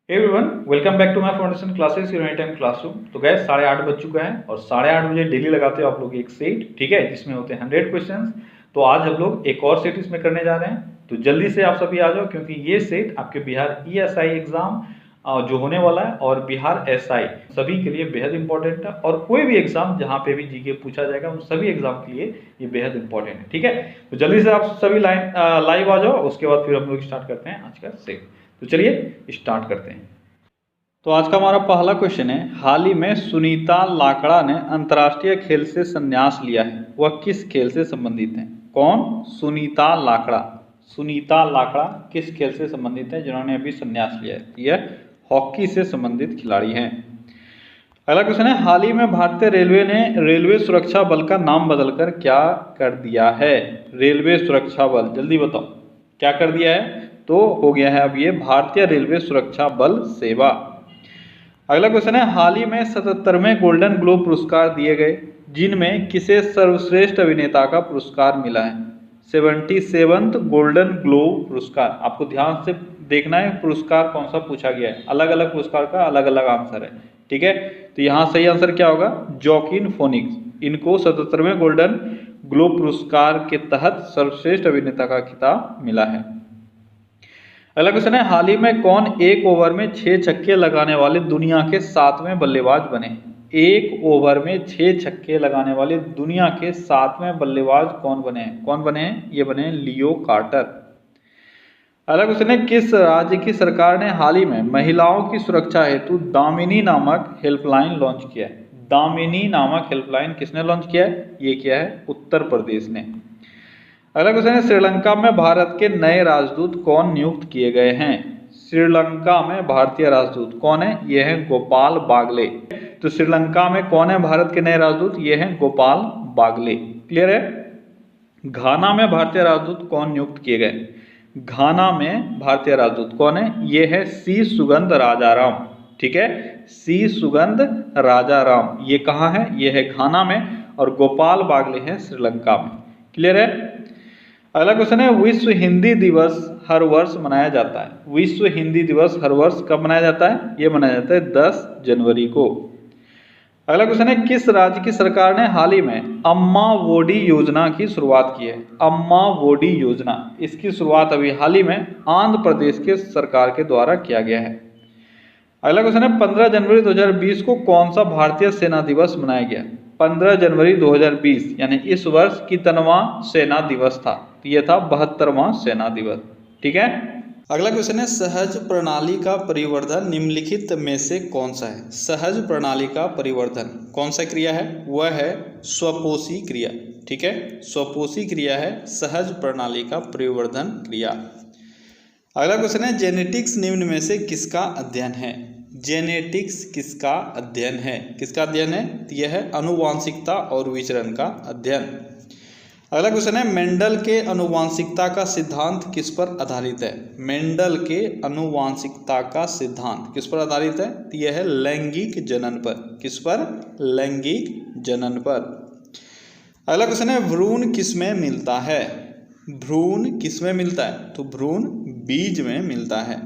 Everyone welcome back to my foundation classes in any time classroom. तो guys 8:30 बज चुका है और 8:30 बजे डेली लगाते हो आप लोग एक सेट, ठीक है, जिसमें होते हैं 100 क्वेश्चंस। तो आज हम लोग एक और सेट इसमें करने जा रहे हैं, तो जल्दी से आप सभी आ जाओ क्योंकि ये सेट आपके बिहार ESI एग्जाम जो होने वाला है और बिहार SI सभी के लिए बेहद इंपॉर्टेंट है। और कोई भी एग्जाम जहाँ पे भी जीके पूछा जाएगा उन सभी एग्जाम के लिए ये बेहद इंपॉर्टेंट है, ठीक है। तो जल्दी से आप सभी लाइव आ जाओ, उसके बाद फिर हम लोग स्टार्ट करते हैं आज का सेट। तो चलिए स्टार्ट करते हैं। तो आज का हमारा पहला क्वेश्चन है, हाल ही में सुनीता लाकड़ा ने अंतर्राष्ट्रीय खेल से संन्यास लिया है, वह किस खेल से संबंधित है? कौन? सुनीता लाकड़ा। सुनीता लाकड़ा किस खेल से संबंधित है जिन्होंने अभी संन्यास लिया है? यह हॉकी से संबंधित खिलाड़ी हैं। अगला क्वेश्चन है, हाल ही में भारतीय रेलवे ने रेलवे सुरक्षा बल का नाम बदलकर क्या कर दिया है? रेलवे सुरक्षा बल, जल्दी बताओ क्या कर दिया है? तो हो गया है अब ये भारतीय रेलवे सुरक्षा बल सेवा। अगला क्वेश्चन है, हाल ही में 77वें गोल्डन ग्लोब पुरस्कार दिए गए, जिनमें किसे सर्वश्रेष्ठ अभिनेता का पुरस्कार मिला है? 77th गोल्डन ग्लोब पुरस्कार। आपको ध्यान से देखना है पुरस्कार कौन सा पूछा गया है, अलग अलग पुरस्कार का अलग अलग आंसर है, ठीक है। तो यहाँ सही आंसर क्या होगा? Joaquin phoenix. इनको 77वें गोल्डन ग्लोब पुरस्कार के तहत सर्वश्रेष्ठ अभिनेता का खिताब मिला है। अगला क्वेश्चन है, हाल ही में कौन एक ओवर में 6 छक्के लगाने वाले दुनिया के 7वें बल्लेबाज बने? एक ओवर में 6 छक्के लगाने वाले दुनिया के 7वें बल्लेबाज कौन बने हैं? कौन बने हैं? ये बने लियो कार्टर। अगला क्वेश्चन है, किस राज्य की सरकार ने हाल ही में महिलाओं की सुरक्षा हेतु दामिनी नामक हेल्पलाइन लॉन्च किया है? दामिनी नामक हेल्पलाइन किसने लॉन्च किया है? ये किया है उत्तर प्रदेश ने। अगला क्वेश्चन है, श्रीलंका में भारत के नए राजदूत कौन नियुक्त किए गए हैं? श्रीलंका में भारतीय राजदूत कौन है? ये हैं गोपाल बागले। तो श्रीलंका में कौन है भारत के नए राजदूत? ये हैं गोपाल बागले। क्लियर है? घाना में भारतीय राजदूत कौन नियुक्त किए गए? घाना में भारतीय राजदूत कौन है? ये है सी सुगंध राजाराम, ठीक है, सी सुगंध राजाराम। ये कहाँ है? ये है घाना में और गोपाल बागले हैं श्रीलंका में। क्लियर है? अगला क्वेश्चन है, विश्व हिंदी दिवस हर वर्ष मनाया जाता है। विश्व हिंदी दिवस हर वर्ष कब मनाया जाता है? ये मनाया जाता है 10 जनवरी को। अगला क्वेश्चन है, किस राज्य की सरकार ने हाल ही में अम्मा वोडी योजना की शुरुआत की है? अम्मा वोडी योजना, इसकी शुरुआत अभी हाल ही में आंध्र प्रदेश के सरकार के द्वारा किया गया है। अगला क्वेश्चन है, 15 जनवरी 2020 को कौन सा भारतीय सेना दिवस मनाया गया? 15 जनवरी 2020 यानी इस वर्ष कितनवां सेना दिवस था? तो यह था 72वां सेना दिवस, ठीक है। अगला क्वेश्चन है, सहज प्रणाली का परिवर्धन निम्नलिखित में से कौन सा है? सहज प्रणाली का परिवर्धन कौन सा क्रिया है? वह है स्वपोषी क्रिया, ठीक है, स्वपोषी क्रिया है सहज प्रणाली का परिवर्धन क्रिया। अगला क्वेश्चन है, जेनेटिक्स निम्न में से किसका अध्ययन है? जेनेटिक्स किसका अध्ययन है? किसका अध्ययन है? यह है अनुवांशिकता और विचरण का अध्ययन। अगला क्वेश्चन है, मेंडल के अनुवांशिकता का सिद्धांत किस पर आधारित है? मेंडल के अनुवांशिकता का सिद्धांत किस पर आधारित है? यह है लैंगिक जनन पर। किस पर? लैंगिक जनन पर। अगला क्वेश्चन है, भ्रूण किसमें मिलता है? भ्रूण किसमें मिलता है? तो भ्रूण बीज में मिलता है।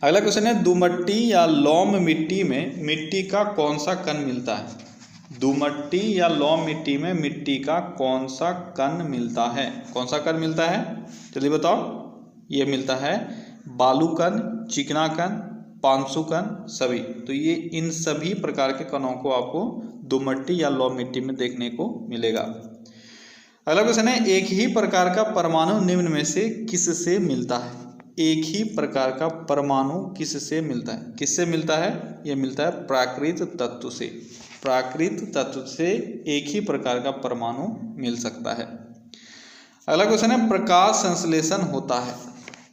अगला क्वेश्चन है, दुमट्टी या लौम मिट्टी में मिट्टी का कौन सा कण मिलता है? दुमट्टी या लौम मिट्टी में मिट्टी का कौन सा कण मिलता है? कौन सा कण मिलता है? जल्दी बताओ। ये मिलता है बालू कण, चिकना कण, पांसु कण, सभी। तो ये इन सभी प्रकार के कणों को आपको दुमट्टी या लौम मिट्टी में देखने को मिलेगा। अगला क्वेश्चन है, एक ही प्रकार का परमाणु निम्न में से किससे मिलता है? एक ही प्रकार का परमाणु किससे मिलता है? किससे मिलता है? यह मिलता है प्राकृत तत्व से। प्राकृत तत्व से एक ही प्रकार का परमाणु मिल सकता है। अगला क्वेश्चन है, प्रकाश संश्लेषण होता है।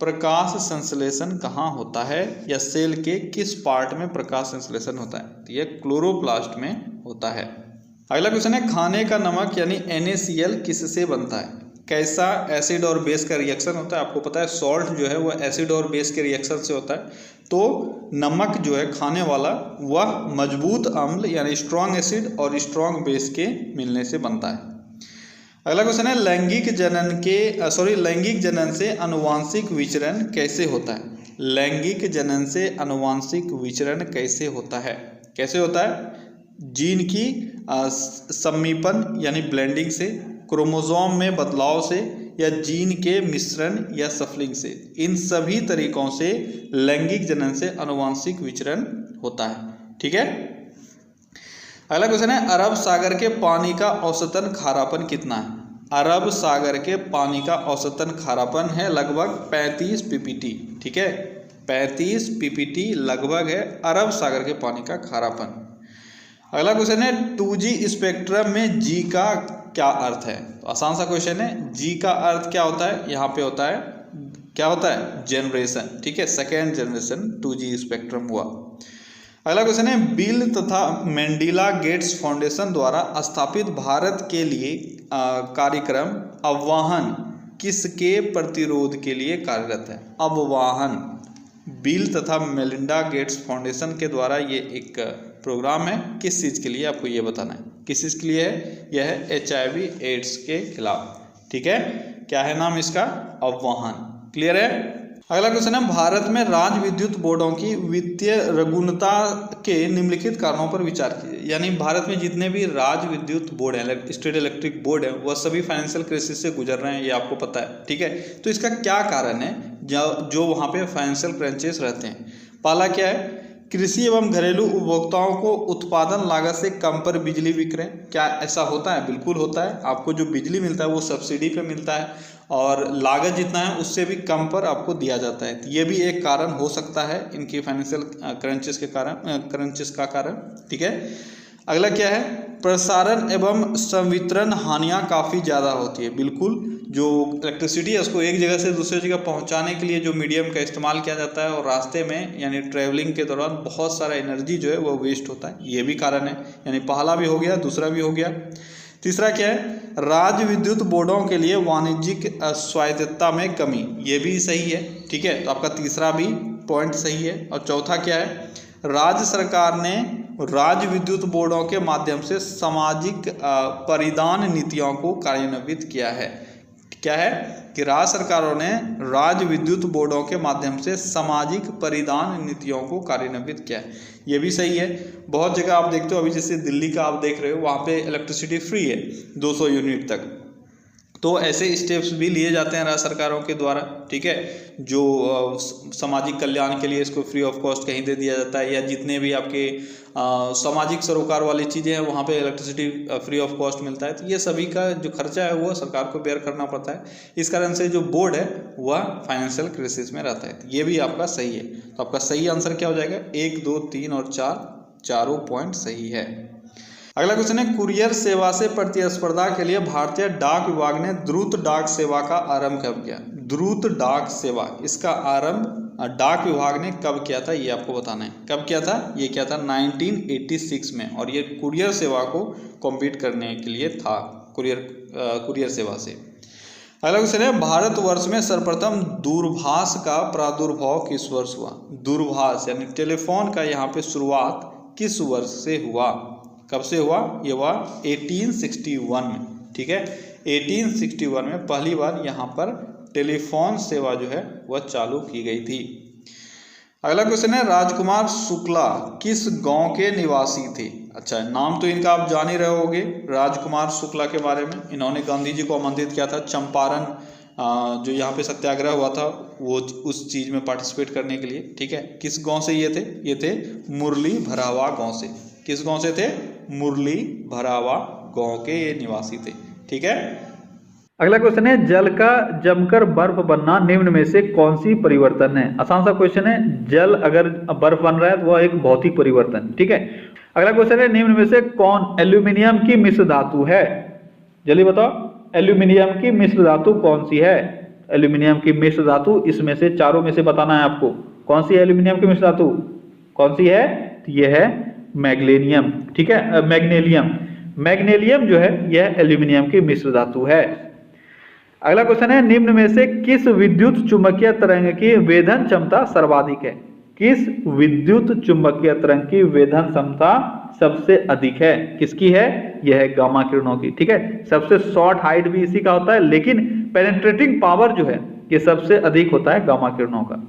प्रकाश संश्लेषण कहाँ होता है या सेल के किस पार्ट में प्रकाश संश्लेषण होता है? तो यह क्लोरोप्लास्ट में होता है। अगला क्वेश्चन है, खाने का नमक यानी NaCl किससे बनता है? कैसा एसिड और बेस का रिएक्शन होता है? आपको पता है सॉल्ट जो है वह एसिड और बेस के रिएक्शन से होता है। तो नमक जो है खाने वाला वह मजबूत अम्ल यानी स्ट्रॉन्ग एसिड और स्ट्रॉन्ग बेस के मिलने से बनता है। अगला क्वेश्चन है, लैंगिक जनन से अनुवांशिक विचरण कैसे होता है? लैंगिक जनन से आनुवांशिक विचरण कैसे होता है? कैसे होता है? जीन की सम्मीपन यानी ब्लेंडिंग से, क्रोमोसोम में बदलाव से, या जीन के मिश्रण या सफलिंग से। इन सभी तरीकों से लैंगिक जनन से आनुवांशिक विचरण होता है। ठीक है। अगला क्वेश्चन है, अरब सागर के पानी का औसतन खारापन कितना है? अरब सागर के पानी का औसतन खारापन है लगभग 35 पीपीटी। ठीक है, 35 पीपीटी लगभग है अरब सागर के पानी का खारापन। अगला क्वेश्चन है, 2G स्पेक्ट्रम में G का क्या अर्थ है? तो आसान सा क्वेश्चन है। G का अर्थ क्या होता है? यहाँ पे होता है, क्या होता है? जनरेशन। ठीक है, सेकेंड जनरेशन 2G स्पेक्ट्रम हुआ। अगला क्वेश्चन है, बिल तथा मेंडिला गेट्स फाउंडेशन द्वारा स्थापित भारत के लिए कार्यक्रम अववाहन किसके प्रतिरोध के लिए कार्यरत है? अववाहन, बिल तथा मेलिंडा गेट्स फाउंडेशन के द्वारा ये एक प्रोग्राम है। किस चीज़ के लिए? आपको ये बताना है किस चीज़ के लिए है। यह है HIV एड्स के खिलाफ। ठीक है, क्या है नाम इसका? अववाहन। क्लियर है। अगला क्वेश्चन है, भारत में राज्य विद्युत बोर्डों की वित्तीय रुग्णता के निम्नलिखित कारणों पर विचार कीजिए। यानी भारत में जितने भी राज्य विद्युत बोर्ड हैं, स्टेट इलेक्ट्रिक बोर्ड है, वह सभी फाइनेंशियल क्राइसिस से गुजर रहे हैं, ये आपको पता है। ठीक है, तो इसका क्या कारण है जो वहाँ पे फाइनेंशियल क्रंचेस रहते हैं? पहला क्या है? कृषि एवं घरेलू उपभोक्ताओं को उत्पादन लागत से कम पर बिजली विक्रय। क्या ऐसा होता है? बिल्कुल होता है। आपको जो बिजली मिलता है वो सब्सिडी पे मिलता है और लागत जितना है उससे भी कम पर आपको दिया जाता है। ये भी एक कारण हो सकता है इनकी फाइनेंशियल क्रंचेस का कारण। ठीक है। अगला क्या है? प्रसारण एवं संवितरण हानियाँ काफ़ी ज़्यादा होती है। बिल्कुल, जो इलेक्ट्रिसिटी है उसको एक जगह से दूसरी जगह पहुंचाने के लिए जो मीडियम का इस्तेमाल किया जाता है और रास्ते में यानी ट्रैवलिंग के दौरान बहुत सारा एनर्जी जो है वो वेस्ट होता है, ये भी कारण है। यानी पहला भी हो गया, दूसरा भी हो गया। तीसरा क्या है? राज्य विद्युत बोर्डों के लिए वाणिज्यिक स्वायत्तता में कमी, ये भी सही है। ठीक है, तो आपका तीसरा भी पॉइंट सही है। और चौथा क्या है? राज्य सरकार ने राज्य विद्युत बोर्डों के माध्यम से सामाजिक परिधान नीतियों को कार्यान्वित किया है। क्या है कि राज्य सरकारों ने राज्य विद्युत बोर्डों के माध्यम से सामाजिक परिधान नीतियों को कार्यान्वित किया है, ये भी सही है। बहुत जगह आप देखते हो, अभी जैसे दिल्ली का आप देख रहे हो, वहाँ पे इलेक्ट्रिसिटी फ्री है 200 यूनिट तक। तो ऐसे स्टेप्स भी लिए जाते हैं राज्य सरकारों के द्वारा। ठीक है, जो सामाजिक कल्याण के लिए इसको फ्री ऑफ कॉस्ट कहीं दे दिया जाता है, या जितने भी आपके सामाजिक सरोकार वाली चीज़ें हैं वहाँ पे इलेक्ट्रिसिटी फ्री ऑफ कॉस्ट मिलता है। तो ये सभी का जो खर्चा है वो सरकार को बेयर करना पड़ता है। इस कारण से जो बोर्ड है वह फाइनेंशियल क्राइसिस में रहता है। ये भी आपका सही है। तो आपका सही आंसर क्या हो जाएगा? 1, 2, 3 और 4 चारों पॉइंट सही है। अगला क्वेश्चन है, कुरियर सेवा से प्रतिस्पर्धा के लिए भारतीय डाक विभाग ने द्रुत डाक सेवा का आरंभ कब किया? द्रुत डाक सेवा, इसका आरंभ डाक विभाग ने कब किया था, ये आपको बताना है। कब किया था? ये किया था 1986 में, और ये कुरियर सेवा को कॉम्पीट करने के लिए था, कुरियर सेवा से। अगला क्वेश्चन है, भारतवर्ष में सर्वप्रथम दूरभाष का प्रादुर्भाव किस वर्ष हुआ? दूरभाष यानी टेलीफोन का यहाँ पे शुरुआत किस वर्ष से हुआ? कब से हुआ? ये हुआ 1861 में। ठीक है, 1861 में पहली बार यहाँ पर टेलीफोन सेवा जो है वह चालू की गई थी। अगला क्वेश्चन है, राजकुमार शुक्ला किस गांव के निवासी थे? अच्छा, नाम तो इनका आप जान ही रहे होगे राजकुमार शुक्ला के बारे में। इन्होंने गांधी जी को आमंत्रित किया था चंपारण जो यहाँ पे सत्याग्रह हुआ था वो उस चीज़ में पार्टिसिपेट करने के लिए। ठीक है, किस गांव से ये थे? ये थे मुरली भरावा गांव से। किस गांव से थे? मुरली भरावा गांव के ये निवासी थे। ठीक है। अगला क्वेश्चन है, जल का जमकर बर्फ बनना निम्न में से कौन सी परिवर्तन है? आसान सा क्वेश्चन है। जल अगर बर्फ बन रहा है तो वह एक भौतिक परिवर्तन। ठीक है। अगला क्वेश्चन है, निम्न में से कौन एल्यूमिनियम की मिश्र धातु है? जल्दी बताओ, एल्यूमिनियम की मिश्र धातु कौन सी है? एल्यूमिनियम की मिश्र धातु इसमें से चारों में से बताना है आपको। कौन सी है एल्यूमिनियम की मिश्र धातु? कौन सी है? यह है मैग्नीशियम। ठीक है, मैग्नीशियम जो है यह एल्यूमिनियम की मिश्र धातु है। अगला क्वेश्चन है, निम्न में से किस विद्युत चुंबकीय तरंग की वेधन क्षमता सर्वाधिक है? किस विद्युत चुंबकीय तरंग की वेधन क्षमता सबसे अधिक है? किसकी है? यह है गामा किरणों की। ठीक है, सबसे शॉर्ट हाइट भी इसी का होता है, लेकिन पेनिट्रेटिंग पावर जो है ये सबसे अधिक होता है गामा किरणों का।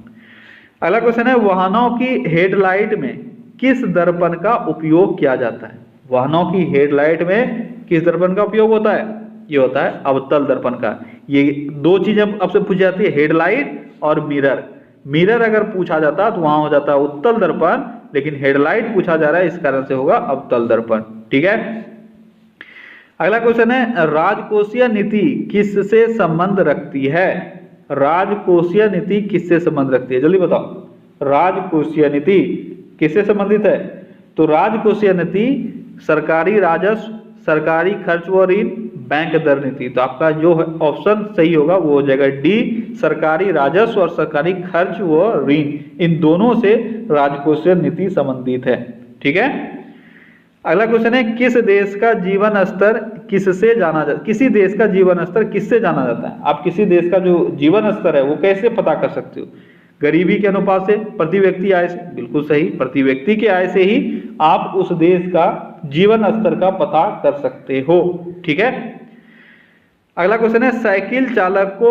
अगला क्वेश्चन है, वाहनों की हेडलाइट में किस दर्पण का उपयोग किया जाता है? वाहनों की हेडलाइट में किस दर्पण का उपयोग होता है? ये होता है अवतल दर्पण का। ये दो चीजें आपसे पूछी जाती है, हेडलाइट और मिरर। मिरर अगर पूछा जाता तो वहां हो जाता है उत्तल दर्पण, लेकिन हेडलाइट पूछा जा रहा है, इस कारण से होगा अवतल दर्पण। ठीक है। अगला क्वेश्चन है, राजकोषीय नीति किससे संबंध रखती है? राजकोषीय नीति किससे संबंध रखती है? जल्दी बताओ, राजकोषीय नीति किससे संबंधित है? तो राजकोषीय नीति सरकारी राजस्व, सरकारी खर्च व ऋण, बैंक दर नीति। तो आपका जो ऑप्शन सही होगा वो हो जाएगा डी, सरकारी राजस्व और सरकारी खर्च व ऋण, इन दोनों से राजकोषीय नीति संबंधित है। ठीक है। अगला क्वेश्चन है, किस देश का जीवन स्तर किससे जाना जाता है? किसी देश का जीवन स्तर किससे जाना जाता है? आप किसी देश का जो जीवन स्तर है वो कैसे पता कर सकते हो? गरीबी के अनुपात से, प्रति व्यक्ति आय से। बिल्कुल सही, प्रति व्यक्ति की आय से ही आप उस देश का जीवन स्तर का पता कर सकते हो। ठीक है। अगला क्वेश्चन है, साइकिल चालक को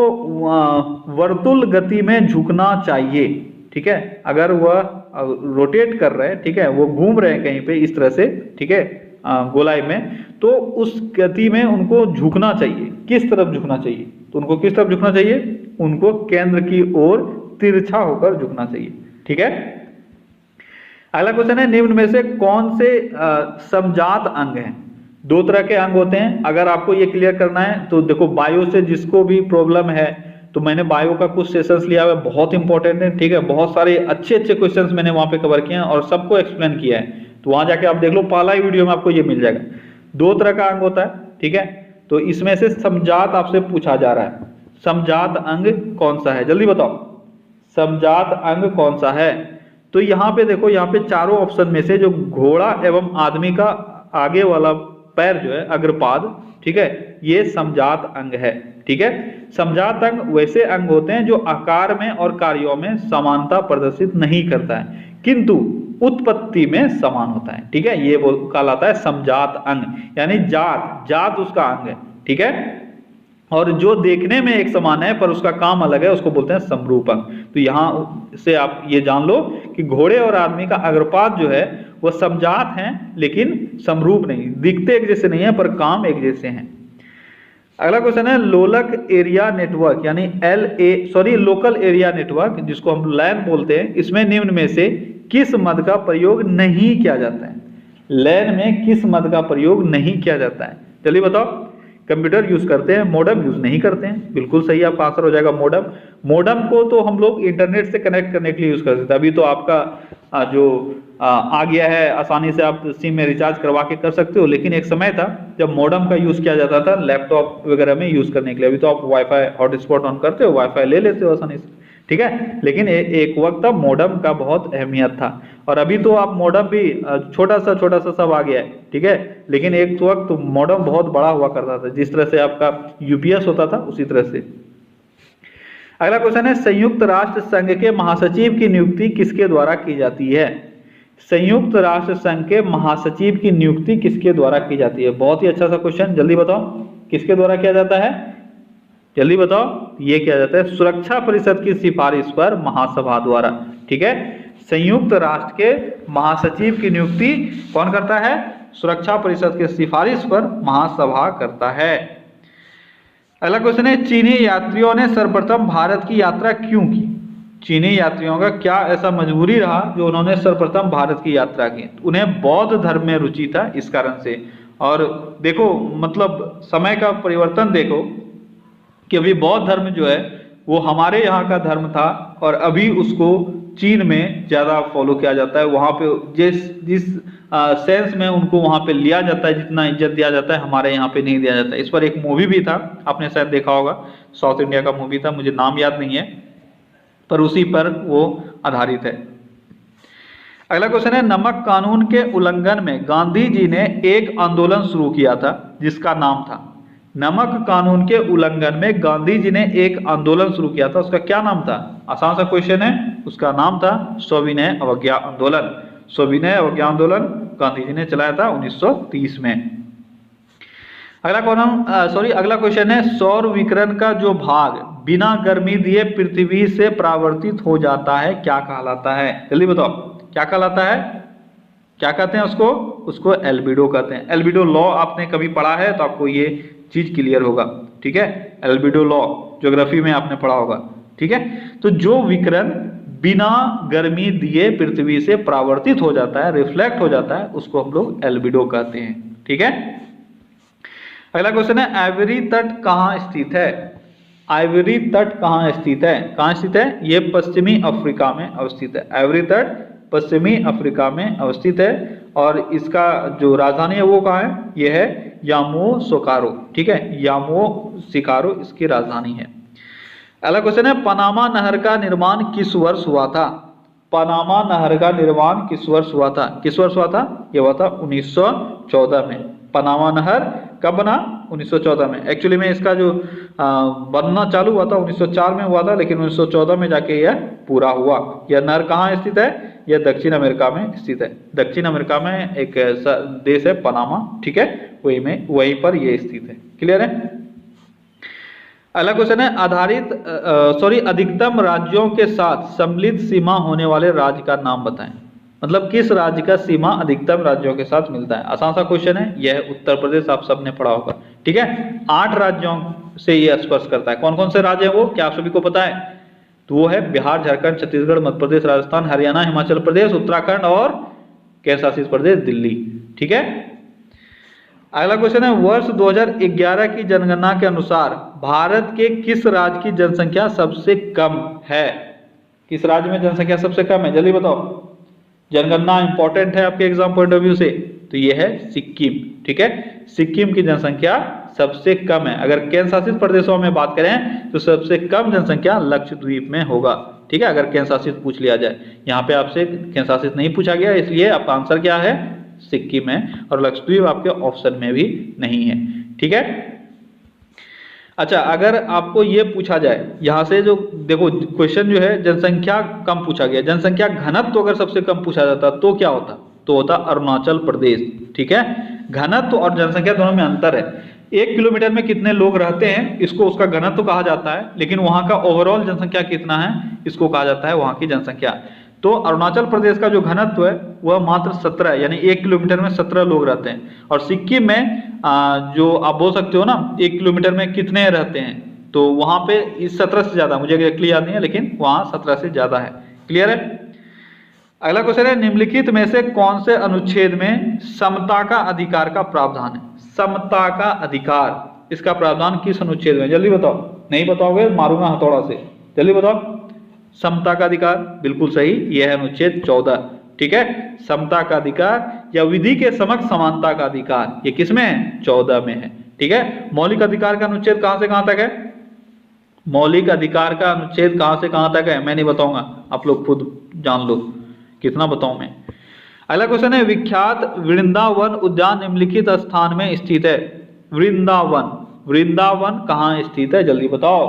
वर्तुल गति में झुकना चाहिए। ठीक है, अगर वह रोटेट कर रहे हैं, ठीक है, वो घूम रहे हैं कहीं पे इस तरह से, ठीक है, गोलाई में, तो उस गति में उनको झुकना चाहिए। किस तरफ झुकना चाहिए? तो उनको किस तरफ झुकना चाहिए? उनको केंद्र की ओर तिरछा होकर झुकना चाहिए। ठीक है। अगला क्वेश्चन है, निम्न में से कौन से समजात अंग हैं? दो तरह के अंग होते हैं, अगर आपको ये क्लियर करना है तो देखो, बायो से जिसको भी प्रॉब्लम है, तो मैंने बायो का कुछ सेशंस लिया हुआ है, बहुत इंपॉर्टेंट है। ठीक है, बहुत सारे अच्छे अच्छे क्वेश्चंस मैंने वहां पे कवर किए हैं और सबको एक्सप्लेन किया है, तो वहां जाके आप देख लो, पहला ही वीडियो में आपको ये मिल जाएगा। दो तरह का अंग होता है। ठीक है, तो इसमें से समजात आपसे पूछा जा रहा है, समजात अंग कौन सा है? जल्दी बताओ, समजात अंग कौन सा है? तो यहाँ पे देखो, यहाँ पे चारों ऑप्शन में से जो घोड़ा एवं आदमी का आगे वाला पैर जो है, अग्रपाद, ठीक है, ये समजात अंग है। ठीक है, समजात अंग वैसे अंग होते हैं जो आकार में और कार्यों में समानता प्रदर्शित नहीं करता है, किंतु उत्पत्ति में समान होता है। ठीक है, ये कहलाता है समजात अंग, यानी जात उसका अंग है। ठीक है, और जो देखने में एक समान है पर उसका काम अलग है, उसको बोलते हैं समरूप अंग। तो यहाँ से आप ये जान लो कि घोड़े और आदमी का अग्रपाद जो है वो समजात हैं, लेकिन समरूप नहीं, दिखते एक जैसे नहीं है पर काम एक जैसे हैं। अगला क्वेश्चन है, लोलक एरिया नेटवर्क यानी लोकल एरिया नेटवर्क, जिसको हम लैन बोलते हैं, इसमें निम्न में से किस मद का प्रयोग नहीं किया जाता है? लैन में किस मद का प्रयोग नहीं किया जाता है? चलिए बताओ। कंप्यूटर यूज करते हैं, मॉडेम यूज नहीं करते हैं। बिल्कुल सही, आपका आंसर हो जाएगा मॉडेम। मॉडेम को तो हम लोग इंटरनेट से कनेक्ट करने के लिए यूज करते थे, अभी तो आपका जो आ गया है, आसानी से आप सिम में रिचार्ज करवा के कर सकते हो, लेकिन एक समय था जब मॉडेम का यूज किया जाता था लैपटॉप वगैरह में यूज करने के लिए। अभी तो आप वाईफाई हॉटस्पॉट ऑन करते हो, वाईफाई ले लेते हो आसानी से। ठीक है, लेकिन एक वक्त था मॉडेम का बहुत अहमियत था, और अभी तो आप मॉडेम भी छोटा सा सब आ गया है। ठीक है, लेकिन एक वक्त तो मॉडेम बहुत बड़ा हुआ करता था, जिस तरह से आपका यूपीएस होता था उसी तरह से। अगला क्वेश्चन है, संयुक्त राष्ट्र संघ के महासचिव की नियुक्ति किसके द्वारा की जाती है? संयुक्त राष्ट्र संघ के महासचिव की नियुक्ति किसके द्वारा की जाती है? बहुत ही अच्छा सा क्वेश्चन, जल्दी बताओ, किसके द्वारा किया जाता है? जल्दी बताओ। ये किया जाता है सुरक्षा परिषद की सिफारिश पर महासभा द्वारा। ठीक है, संयुक्त राष्ट्र के महासचिव की नियुक्ति कौन करता है? सुरक्षा परिषद के सिफारिश पर महासभा करता है। अगला क्वेश्चन है, चीनी यात्रियों ने सर्वप्रथम भारत की यात्रा क्यों की? चीनी यात्रियों का क्या ऐसा मजबूरी रहा जो उन्होंने सर्वप्रथम भारत की यात्रा की? उन्हें बौद्ध धर्म में रुचि था, इस कारण से। और देखो, मतलब समय का परिवर्तन देखो कि अभी बौद्ध धर्म जो है वो हमारे यहाँ का धर्म था, और अभी उसको चीन में ज्यादा फॉलो किया जाता है। वहाँ पे जिस सेंस में उनको वहाँ पे लिया जाता है, जितना इज्जत दिया जाता है, हमारे यहाँ पे नहीं दिया जाता है। इस पर एक मूवी भी था, आपने शायद देखा होगा, साउथ इंडिया का मूवी था, मुझे नाम याद नहीं है, पर उसी पर वो आधारित है। अगला क्वेश्चन है, नमक कानून के उल्लंघन में गांधी जी ने एक आंदोलन शुरू किया था जिसका नाम था? नमक कानून के उल्लंघन में गांधी जी ने एक आंदोलन शुरू किया था, उसका क्या नाम था? आसान सा क्वेश्चन है, उसका नाम था सविनय अवज्ञा आंदोलन। सविनय अवज्ञा आंदोलन गांधी जी ने चलाया था 1930 में। अगला क्वेश्चन है, सौर विकिरण का जो भाग बिना गर्मी दिए पृथ्वी से परावर्तित हो जाता है क्या कहलाता है? जल्दी बताओ क्या कहलाता है? क्या कहते हैं उसको? उसको एल्बिडो कहते हैं। एल्बिडो लॉ आपने कभी पढ़ा है तो आपको ये चीज क्लियर होगा, ठीक है। एल्बिडो लॉ ज्योग्राफी में आपने पढ़ा होगा, ठीक है। तो जो विकिरण बिना गर्मी दिए पृथ्वी से परावर्तित हो जाता है, रिफ्लेक्ट हो जाता है, उसको हम लोग एल्बिडो कहते हैं, ठीक है। अगला क्वेश्चन है आइवरी तट कहाँ स्थित है? आइवरी तट कहाँ स्थित है? कहाँ स्थित है? ये पश्चिमी अफ्रीका में अवस्थित है। आइवरी तट पश्चिमी अफ्रीका में अवस्थित है और इसका जो राजधानी है वो कहाँ है? यह है यामोसोकारो, ठीक है। यामोसिकारो इसकी राजधानी है। अगला क्वेश्चन है पनामा नहर का निर्माण किस वर्ष हुआ था? पनामा नहर का निर्माण किस वर्ष हुआ था? किस वर्ष हुआ था? यह हुआ था 1914 में। पनामा नहर कब बना? 1914 में। एक्चुअली में इसका जो बनना चालू हुआ था 1904 में हुआ था, लेकिन 1914 में जाके यह पूरा हुआ। यह नहर कहाँ स्थित है? यह दक्षिण अमेरिका में स्थित है। दक्षिण अमेरिका में एक देश है पनामा, ठीक है, वहीं पर यह स्थित है। क्लियर है? अगला क्वेश्चन है अधिकतम राज्यों के साथ सम्मिलित सीमा होने वाले राज्य का नाम बताएं। मतलब किस राज्य का सीमा अधिकतम राज्यों के साथ मिलता है? आसान सा क्वेश्चन है। यह उत्तर प्रदेश, आप सबने पढ़ा होगा, ठीक है। 8 राज्यों से यह स्पर्श करता है। कौन कौन से राज्य है वो? क्या आप सभी को पता है? तो वो है बिहार, झारखंड, छत्तीसगढ़, मध्य प्रदेश, राजस्थान, हरियाणा, हिमाचल प्रदेश, उत्तराखंड और केंद्र शासित प्रदेश दिल्ली, ठीक है। अगला क्वेश्चन है वर्ष 2011 की जनगणना के अनुसार भारत के किस राज्य की जनसंख्या सबसे कम है? किस राज्य में जनसंख्या सबसे कम है? जल्दी बताओ। जनगणना इंपॉर्टेंट है आपके एग्जाम पॉइंट ऑफ व्यू से, तो ये है सिक्किम, ठीक है। सिक्किम की जनसंख्या सबसे कम है। अगर केंद्र शासित प्रदेशों में बात करें तो सबसे कम जनसंख्या लक्षद्वीप में होगा, ठीक है। अगर केंद्र शासित पूछ लिया जाए, यहाँ पे आपसे केंद्र शासित नहीं पूछा गया, इसलिए आपका आंसर क्या है? सिक्किम है। और लक्षद्वीप आपके ऑप्शन में भी नहीं है, ठीक है। अच्छा, अगर आपको ये पूछा जाए यहाँ से, जो देखो क्वेश्चन जो है जनसंख्या कम पूछा गया, जनसंख्या घनत्व अगर सबसे कम पूछा जाता तो क्या होता? तो होता अरुणाचल प्रदेश, ठीक है। घनत्व और जनसंख्या दोनों में अंतर है। 1 किलोमीटर में कितने लोग रहते हैं इसको उसका घनत्व कहा जाता है, लेकिन वहां का ओवरऑल जनसंख्या कितना है इसको कहा जाता है वहां की जनसंख्या। तो अरुणाचल प्रदेश का जो घनत्व है वह मात्र 17 है, यानी 1 किलोमीटर में 17 लोग रहते हैं। और सिक्किम में जो आप बोल सकते हो ना 1 किलोमीटर में कितने रहते हैं, तो वहां पे इस 17 से ज्यादा, मुझे एक्चुअली याद नहीं है, लेकिन वहां 17 से ज्यादा है। क्लियर है? अगला क्वेश्चन है निम्नलिखित में से कौन से अनुच्छेद में समता का अधिकार का प्रावधान है? समता का अधिकार, इसका प्रावधान किस अनुच्छेद में? जल्दी बताओ। नहीं बताओगे मारूंगा हथौड़ा से। जल्दी बताओ। समता का अधिकार, बिल्कुल सही, यह है अनुच्छेद 14, ठीक है। समता का अधिकार या विधि के समक्ष समानता का अधिकार, ये किस में है? 14 में है, ठीक है। मौलिक अधिकार का अनुच्छेद कहां से कहां तक है? मौलिक अधिकार का अनुच्छेद कहां से कहां तक है? मैं नहीं बताऊंगा, आप लोग खुद जान लो, कितना बताऊं मैं। अगला क्वेश्चन है विख्यात वृंदावन उद्यान निम्नलिखित स्थान में स्थित है। वृंदावन, वृंदावन कहाँ स्थित है? जल्दी बताओ।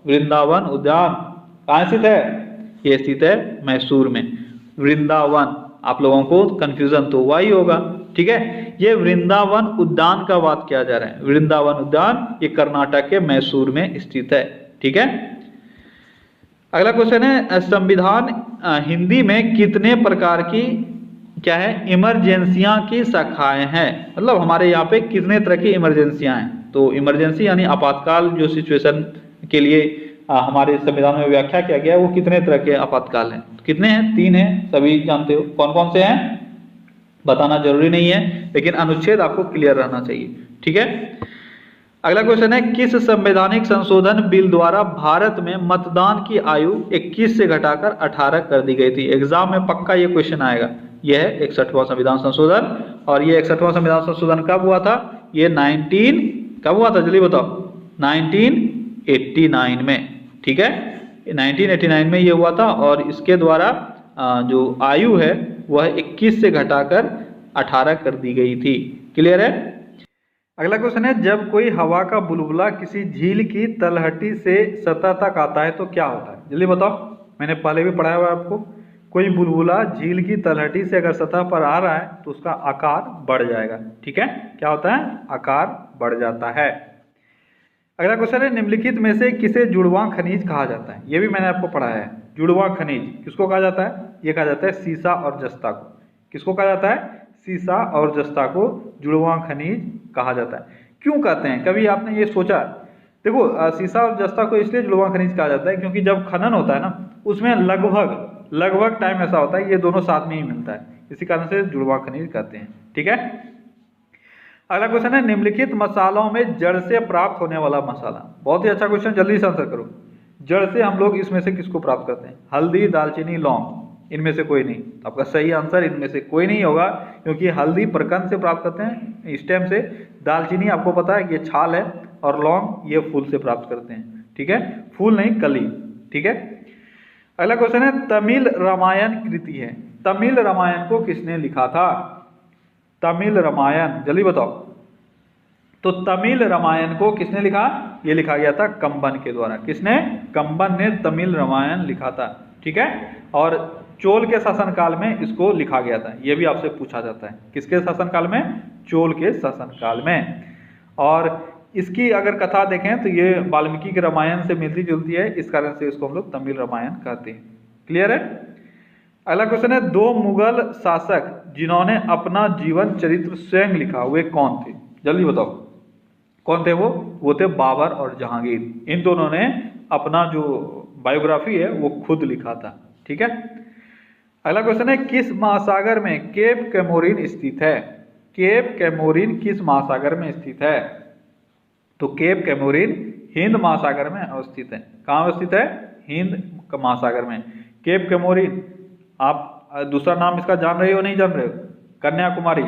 वृंदावन उद्यान कहाँ स्थित है? ये स्थित है मैसूर में। वृंदावन, आप लोगों को कंफ्यूजन तो हुआ ही होगा, ठीक है। ये वृंदावन उद्यान का बात किया जा रहा है। वृंदावन उद्यान ये कर्नाटक के मैसूर में स्थित है, ठीक है। अगला क्वेश्चन है संविधान हिंदी में कितने प्रकार की क्या है इमरजेंसियां की शाखाएं हैं? मतलब हमारे यहाँ पे कितने तरह की इमरजेंसियां हैं? तो इमरजेंसी यानी आपातकाल जो सिचुएशन के लिए हमारे संविधान में व्याख्या किया गया है, वो कितने तरह के आपातकाल हैं? तो कितने हैं? 3 हैं, सभी जानते हो। कौन कौन से हैं बताना जरूरी नहीं है, लेकिन अनुच्छेद आपको क्लियर रहना चाहिए, ठीक है। अगला क्वेश्चन है किस संवैधानिक संशोधन बिल द्वारा भारत में मतदान की आयु 21 से घटाकर 18 कर दी गई थी? एग्जाम में पक्का ये क्वेश्चन आएगा। यह है 61वां संविधान संशोधन, और ये 61वां संविधान संशोधन कब हुआ था? ये कब हुआ था? जल्दी बताओ। 1989 में, ठीक है। 1989 में ये हुआ था, और इसके द्वारा जो आयु है वह 21 से घटाकर 18 कर दी गई थी। क्लियर है? अगला क्वेश्चन है जब कोई हवा का बुलबुला किसी झील की तलहटी से सतह तक आता है तो क्या होता है? जल्दी बताओ। मैंने पहले भी पढ़ाया हुआ है आपको। कोई बुलबुला झील की तलहटी से अगर सतह पर आ रहा है तो उसका आकार बढ़ जाएगा, ठीक है। क्या होता है? आकार बढ़ जाता है। अगला क्वेश्चन है, निम्नलिखित में से किसे जुड़वां खनिज कहा जाता है? ये भी मैंने आपको पढ़ाया है। जुड़वां खनिज किसको कहा जाता है? ये कहा जाता है सीसा और जस्ता को। किसको कहा जाता है? सीसा और जस्ता को जुड़वां खनिज कहा जाता है। क्यों कहते हैं? कभी आपने ये सोचा? देखो, सीसा और जस्ता को इसलिए जुड़वां खनिज कहा जाता है क्योंकि जब खनन होता है ना, उसमें लगभग टाइम ऐसा होता है ये दोनों साथ में ही मिलता है, इसी कारण से जुड़वां खनिज कहते हैं। ठीक है। अगला क्वेश्चन है, निम्नलिखित मसालों में जड़ से प्राप्त होने वाला मसाला। बहुत ही अच्छा क्वेश्चन, जल्दी से आंसर करो। जड़ से हम लोग इसमें से किसको प्राप्त करते हैं? हल्दी, दालचीनी, लौंग, इनमें से कोई नहीं। आपका सही आंसर इनमें से कोई नहीं होगा, क्योंकि हल्दी प्रकंद से प्राप्त करते हैं, स्टेम से। दालचीनी आपको पता है ये छाल है, और लौंग ये फूल से प्राप्त करते हैं। ठीक है, फूल नहीं, कली। ठीक है। अगला क्वेश्चन है, तमिल रामायण कृति है। तमिल रामायण को किसने लिखा था? तमिल रामायण, जल्दी बताओ। तो तमिल रामायण को किसने लिखा? ये लिखा गया था कंबन के द्वारा। किसने? कंबन ने तमिल रामायण लिखा था। ठीक है। और चोल के शासनकाल में इसको लिखा गया था। ये भी आपसे पूछा जाता है। किसके शासनकाल में? चोल के शासनकाल में। और इसकी अगर कथा देखें तो ये वाल्मीकि के रामायण से मिलती जुलती है, इस कारण से इसको हम लोग तमिल रामायण कहते हैं। क्लियर है। अगला क्वेश्चन है, दो मुगल शासक जिन्होंने अपना जीवन चरित्र स्वयं लिखा, वे कौन थे? जल्दी बताओ, कौन थे वो? वो थे बाबर और जहांगीर। इन दोनों ने अपना जो बायोग्राफी है वो खुद लिखा था। ठीक है। अगला क्वेश्चन है, किस महासागर में केप कैमोरिन स्थित है? केप कैमोरिन किस महासागर में स्थित है? तो केप कैमोरिन हिंद महासागर में अवस्थित है। कहाँ अवस्थित है? हिंद महासागर में। केप कैमोरिन, आप दूसरा नाम इसका जान रहे हो नहीं जान रहे हो? कन्याकुमारी।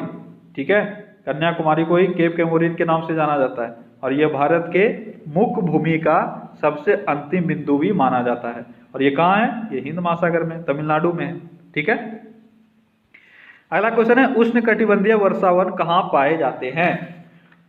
ठीक है, कन्याकुमारी को ही केप कैमोरिन के नाम से जाना जाता है, और यह भारत के मुख्य भूमि का सबसे अंतिम बिंदु भी माना जाता है। और ये कहाँ है? ये हिंद महासागर में, तमिलनाडु में है। ठीक है। अगला क्वेश्चन है, उष्णकटिबंधीय वर्षावन कहाँ पाए जाते हैं?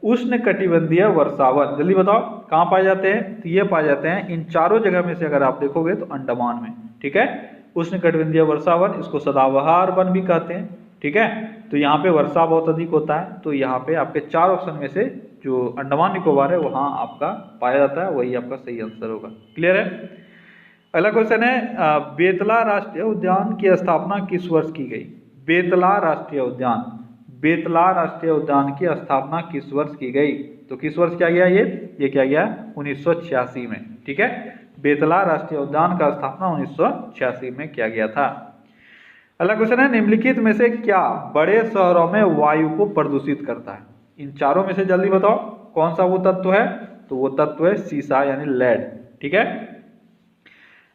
उष्णकटिबंधीय वर्षावन, जल्दी बताओ कहाँ पाए जाते हैं? तो ये पाए जाते हैं इन चारों जगह में से, अगर आप देखोगे तो अंडमान में। ठीक है। उष्णकटिबंधीय वर्षावन, इसको सदाबहार वन भी कहते हैं। ठीक है। तो यहाँ पे वर्षा बहुत अधिक होता है, तो यहाँ पे आपके चार ऑप्शन में से जो अंडमान निकोबार है वहाँ आपका पाया जाता है, वही आपका सही आंसर होगा। क्लियर है। अगला क्वेश्चन है, बेतला राष्ट्रीय उद्यान की स्थापना किस वर्ष की गई? बेतला राष्ट्रीय उद्यान, बेतला राष्ट्रीय उद्यान की स्थापना किस वर्ष की गई? तो किस वर्ष किया गया? ये किया गया 1986 में। ठीक है। बेतला राष्ट्रीय उद्यान का स्थापना 1986 में किया गया था। अगला क्वेश्चन है, निम्नलिखित में से क्या बड़े शहरों में वायु को प्रदूषित करता है? इन चारों में से जल्दी बताओ कौन सा वो तत्व है? तो वो तत्व है सीसा यानी लेड। ठीक है।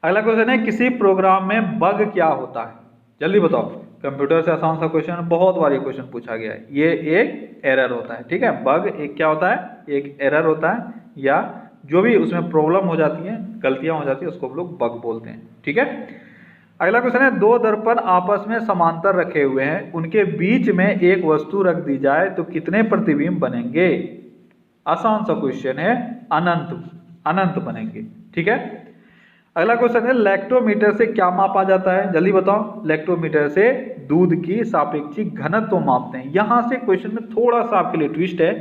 अगला क्वेश्चन है, किसी प्रोग्राम में बग क्या होता है? जल्दी बताओ। कंप्यूटर से आसान सा क्वेश्चन, बहुत बार ये क्वेश्चन पूछा गया है। ये एक एरर होता है। ठीक है। बग एक क्या होता है? एक एरर होता है, या जो भी उसमें प्रॉब्लम हो जाती है, गलतियां हो जाती है, उसको हम लोग बग बोलते हैं। ठीक है। अगला क्वेश्चन है, दो दर्पण आपस में समांतर रखे हुए हैं, उनके बीच में एक वस्तु रख दी जाए तो कितने प्रतिबिंब बनेंगे? आसान सा क्वेश्चन है, अनंत बनेंगे। ठीक है। अगला क्वेश्चन है, लैक्टोमीटर से क्या मापा जाता है? जल्दी बताओ। लैक्टोमीटर से दूध की सापेक्षिक घनत्व मापते हैं। यहां से क्वेश्चन में थोड़ा सा आपके लिए ट्विस्ट है।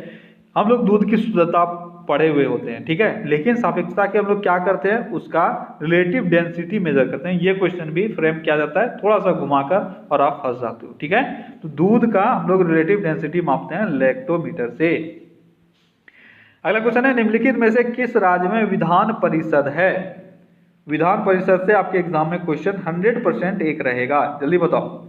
हम लोग दूध की शुद्धता पढ़े हुए होते हैं, ठीक है, लेकिन सापेक्षता के हम लोग क्या करते हैं? उसका रिलेटिव डेंसिटी मेजर करते हैं। ये क्वेश्चन भी फ्रेम किया जाता है थोड़ा सा घुमाकर, और आप फंस जाते हो। ठीक है। तो दूध का हम लोग रिलेटिव डेंसिटी मापते हैं लैक्टोमीटर से। अगला क्वेश्चन है, निम्नलिखित में से किस राज्य में विधान परिषद है? विधान परिषद से आपके एग्जाम में क्वेश्चन 100% एक रहेगा। जल्दी बताओ।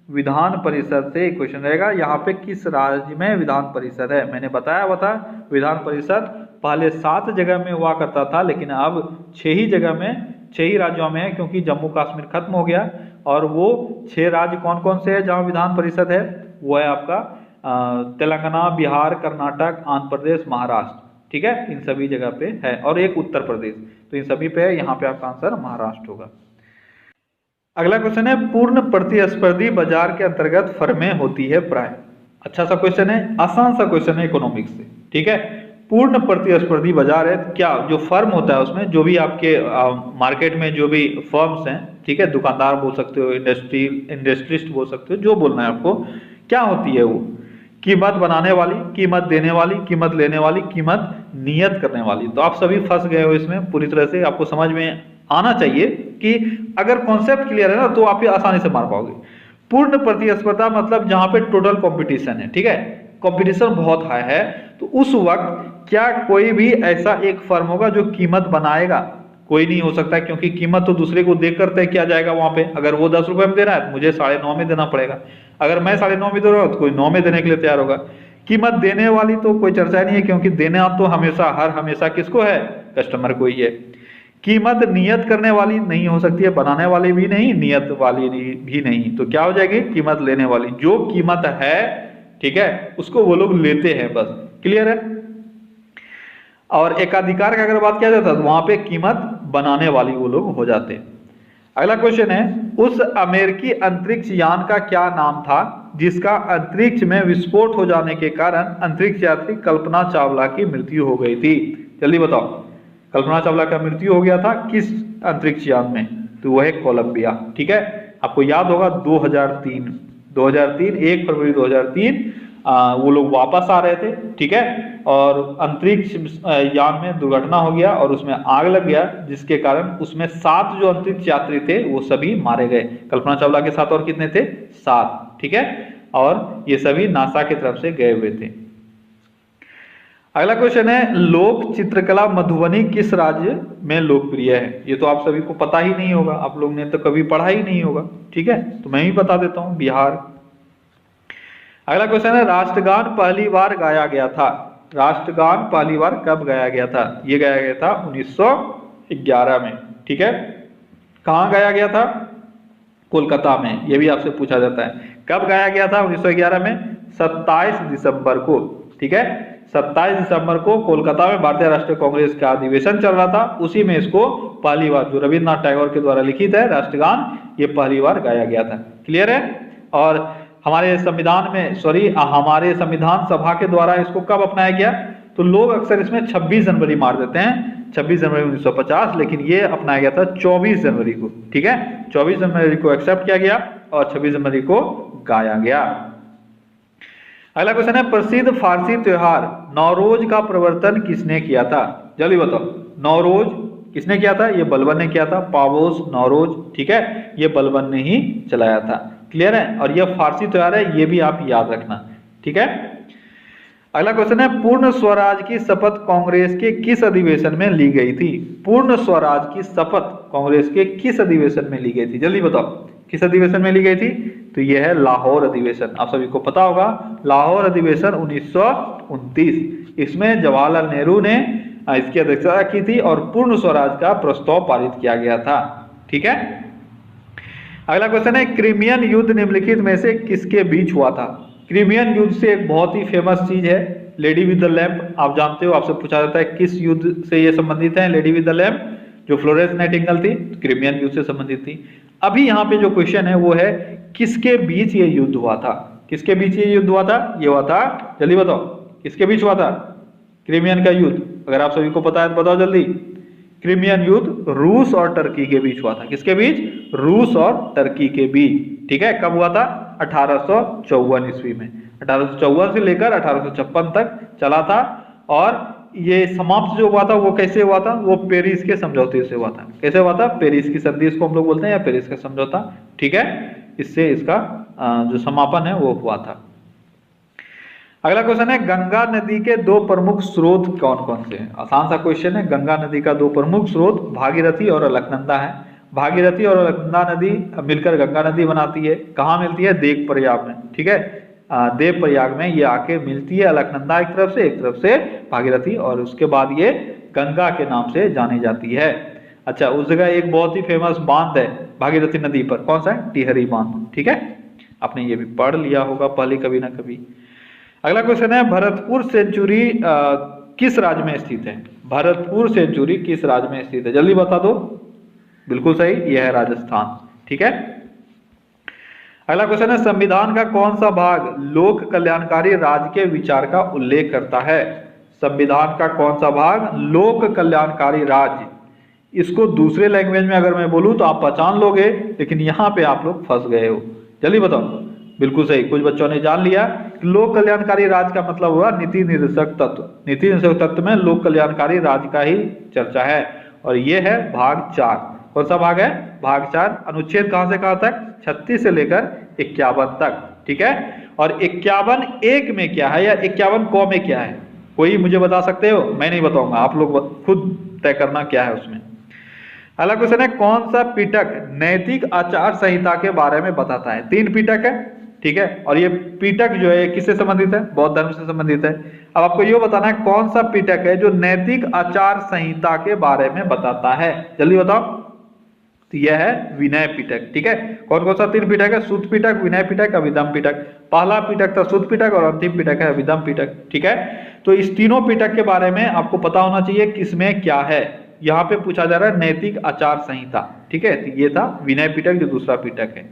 विधान परिषद से एक क्वेश्चन रहेगा, यहाँ पे किस राज्य में विधान परिषद है? मैंने बताया था विधान परिषद पहले 7 जगह में हुआ करता था, लेकिन अब 6 ही जगह में, 6 ही राज्यों में है, क्योंकि जम्मू कश्मीर खत्म हो गया। और वो 6 राज्य कौन कौन से है जहाँ विधान परिषद है? वो है आपका तेलंगाना, बिहार, कर्नाटक, आंध्र प्रदेश, महाराष्ट्र। ठीक है। इन सभी जगह पे है, और एक उत्तर प्रदेश। तो इन सभी पे है, यहाँ पे आपका आंसर महाराष्ट्र होगा। अगला क्वेश्चन है, पूर्ण प्रतिस्पर्धी बाजार के अंतर्गत फर्में होती है प्राय। अच्छा सा क्वेश्चन है, आसान सा क्वेश्चन है इकोनॉमिक्स से। ठीक है। पूर्ण प्रतिस्पर्धी बाजार है क्या? जो फर्म होता है उसमें जो भी आपके मार्केट में जो भी फर्म्स हैं, ठीक है, दुकानदार बोल सकते हो, इंडस्ट्रियलिस्ट बोल सकते हो, जो बोलना है आपको, क्या होती है वो? कीमत बनाने वाली, कीमत देने वाली, कीमत लेने वाली, कीमत नियत करने वाली। तो आप सभी फंस गए हो इसमें पूरी तरह से। आपको समझ में आना चाहिए कि अगर कॉन्सेप्ट क्लियर है ना तो आप ये आसानी से मार पाओगे। पूर्ण प्रतिस्पर्धा मतलब जहां पे टोटल कंपटीशन है, ठीक है, कंपटीशन बहुत हाई है, तो उस वक्त क्या कोई भी ऐसा एक फर्म होगा जो कीमत बनाएगा? कोई नहीं हो सकता, क्योंकि कीमत तो दूसरे को देख कर तय किया जाएगा वहां पे। अगर वो 10 रुपए में दे रहा है तो मुझे 9.5 में देना पड़ेगा। अगर मैं 9.5 में दे रहा हूँ तो कोई 9 में देने के लिए तैयार होगा। कीमत देने वाली तो कोई चर्चा नहीं है, क्योंकि देना तो हमेशा हर हमेशा किसको है? कस्टमर को ही है। कीमत नियत करने वाली नहीं हो सकती है, बनाने वाली भी नहीं, नियत वाली भी नहीं। तो क्या हो जाएगी? कीमत लेने वाली। जो कीमत है, ठीक है, उसको वो लोग लेते हैं, बस। क्लियर है? और एकाधिकार का अगर बात किया जाता है तो वहां पे कीमत बनाने वाली वो लोग हो जाते हैं। अगला क्वेश्चन है, उस अमेरिकी अंतरिक्ष यान का क्या नाम था जिसका अंतरिक्ष में विस्फोट हो जाने के कारण अंतरिक्ष यात्री कल्पना चावला की मृत्यु हो गई थी? जल्दी बताओ, कल्पना चावला का मृत्यु हो गया था किस अंतरिक्ष यान में? तो वह है कोलंबिया। ठीक है, आपको याद होगा 2003 1 फरवरी 2003 वो लोग वापस आ रहे थे, ठीक है, और अंतरिक्ष यान में दुर्घटना हो गया और उसमें आग लग गया, जिसके कारण उसमें 7 जो अंतरिक्ष यात्री थे वो सभी मारे गए। कल्पना चावला के साथ और कितने थे? 7, ठीक है, और ये सभी नासा की तरफ से गए हुए थे। अगला क्वेश्चन है, लोक चित्रकला मधुबनी किस राज्य में लोकप्रिय है? ये तो आप सभी को पता ही नहीं होगा, आप लोग ने तो कभी पढ़ा ही नहीं होगा, ठीक है, तो मैं ही बता देता हूं, बिहार। अगला क्वेश्चन है, राष्ट्रगान पहली बार गाया गया था? राष्ट्रगान पहली बार कब गाया गया था? ये गाया गया था 1911 में, ठीक है। कहाँ गाया गया था? कोलकाता में। ये भी आपसे पूछा जाता है, कब गाया गया था 1911 में? 27 दिसंबर को, ठीक है, 27 दिसंबर को कोलकाता में भारतीय राष्ट्रीय कांग्रेस का अधिवेशन चल रहा था, उसी में इसको पहली बार, जो रविन्द्रनाथ टैगोर के द्वारा लिखित है राष्ट्रगान, ये पहली बार गाया गया था। क्लियर है? और हमारे संविधान में, हमारे संविधान सभा के द्वारा इसको कब अपनाया गया? तो लोग अक्सर इसमें 26 जनवरी मार देते हैं, 26 जनवरी 1950, लेकिन ये अपनाया गया था 24 जनवरी को, ठीक है, 24 जनवरी को एक्सेप्ट किया गया और 26 जनवरी को गाया गया। अगला क्वेश्चन है, प्रसिद्ध फारसी त्योहार नौरोज का प्रवर्तन किसने किया था? जल्दी बताओ, नौरोज किसने किया था? ये बलबन ने किया था, पावोस नौरोज, ठीक है, ये बलबन ने ही चलाया था। क्लियर है? और ये फारसी त्योहार है, ये भी आप याद रखना, ठीक है। अगला क्वेश्चन है, पूर्ण स्वराज की शपथ कांग्रेस के किस अधिवेशन में ली गई थी? पूर्ण स्वराज की शपथ कांग्रेस के किस अधिवेशन में ली गई थी? जल्दी बताओ, किस अधिवेशन में ली गई थी? तो यह है लाहौर अधिवेशन। आप सभी को पता होगा, लाहौर अधिवेशन 1929। इसमें जवाहरलाल नेहरू ने इसकी अध्यक्षता की थी और पूर्ण स्वराज का प्रस्ताव पारित किया गया था, ठीक है। अगला क्वेश्चन है, क्रीमियन युद्ध निम्नलिखित में से किसके बीच हुआ था? क्रीमियन युद्ध से एक बहुत ही फेमस चीज है लेडी विद द लैम्प, आप जानते हो, आपसे पूछा जाता है किस युद्ध से ये संबंधित है लेडी विद द लैम्प? जो फ्लोरेंस नाइटिंगेल थी, क्रीमियन युद्ध से संबंधित थी। अभी यहाँ पे जो क्वेश्चन है वो है, किसके बीच ये युद्ध हुआ था? किसके बीच ये युद्ध हुआ था? ये हुआ था, जल्दी बताओ, किसके बीच हुआ था क्रीमियन का युद्ध? अगर आप सभी को पता है तो बताओ जल्दी। क्रीमियन युद्ध रूस और टर्की के बीच हुआ था। किसके बीच? रूस और टर्की के बीच, ठीक है। कब हुआ था? 1854 ईस्वी में। 1854 से लेकर 1856 तक चला था, और ये समाप्त जो हुआ था वो कैसे हुआ था? वो पेरिस के समझौते से हुआ था। कैसे हुआ था? पेरिस की संधि इसको हम लोग बोलते हैं, या पेरिस का समझौता, ठीक है, इससे इसका जो समापन है वो हुआ था। अगला क्वेश्चन है, गंगा नदी के 2 प्रमुख स्रोत कौन कौन से हैं? आसान सा क्वेश्चन है। गंगा नदी का 2 प्रमुख स्रोत भागीरथी और अलकनंदा है। भागीरथी और अलकनंदा नदी मिलकर गंगा नदी बनाती है। कहाँ मिलती है? देव प्रयाग में, ठीक है, देव प्रयाग में ये आके मिलती है। अलकनंदा एक तरफ से भागीरथी, और उसके बाद ये गंगा के नाम से जानी जाती है। अच्छा, उस जगह एक बहुत ही फेमस बांध है भागीरथी नदी पर, कौन सा है? टिहरी बांध, ठीक है, आपने ये भी पढ़ लिया होगा पहले कभी ना कभी। अगला क्वेश्चन है, भरतपुर सेंचुरी किस राज्य में स्थित है? भरतपुर सेंचुरी किस राज्य में स्थित है? जल्दी बता दो। बिल्कुल सही, यह है राजस्थान, ठीक है। अगला क्वेश्चन है, संविधान का कौन सा भाग लोक कल्याणकारी राज्य के विचार का उल्लेख करता है? संविधान का कौन सा भाग लोक कल्याणकारी राज्य? इसको दूसरे लैंग्वेज में अगर मैं बोलूं तो आप पहचान लोगे, लेकिन यहाँ पे आप लोग फंस गए हो। जल्दी बताओ। बिल्कुल सही, कुछ बच्चों ने जान लिया लोक कल्याणकारी राज्य का मतलब हुआ नीति निर्देशक तत्व। नीति निर्देशक तत्व में लोक कल्याणकारी राज्य का ही चर्चा है। और ये है भाग 4। कौन सा भाग है? भाग 4। अनुच्छेद कहां से कहां तक? 36 से लेकर 51 तक। ठीक है। और 51(1) में क्या है या 51 क में क्या है? कोई मुझे बता सकते हो? मैं नहीं बताऊंगा, आप लोग खुद तय करना क्या है उसमें। अगला क्वेश्चन है, कौन सा पिटक नैतिक आचार संहिता के बारे में बताता है? 3 पिटक है। ठीक है। और ये पिटक जो है किससे संबंधित है? बौद्ध धर्म से संबंधित है। अब आपको ये बताना है कौन सा पिटक है जो नैतिक आचार संहिता के बारे में बताता है। जल्दी बताओ। तो यह है विनय पिटक। ठीक है। कौन कौन सा 3 पिटक है? सुत्त पिटक, विनय पिटक, अभिधम्म पिटक। पहला पिटक था सुत्त पिटक और अंतिम पिटक है अभिधम्म पिटक। ठीक है। तो इस तीनों पिटक के बारे में आपको पता होना चाहिए किसमें क्या है। यहाँ पे पूछा जा रहा है नैतिक आचार संहिता। ठीक है। तो ये था विनय पिटक जो दूसरा पिटक है।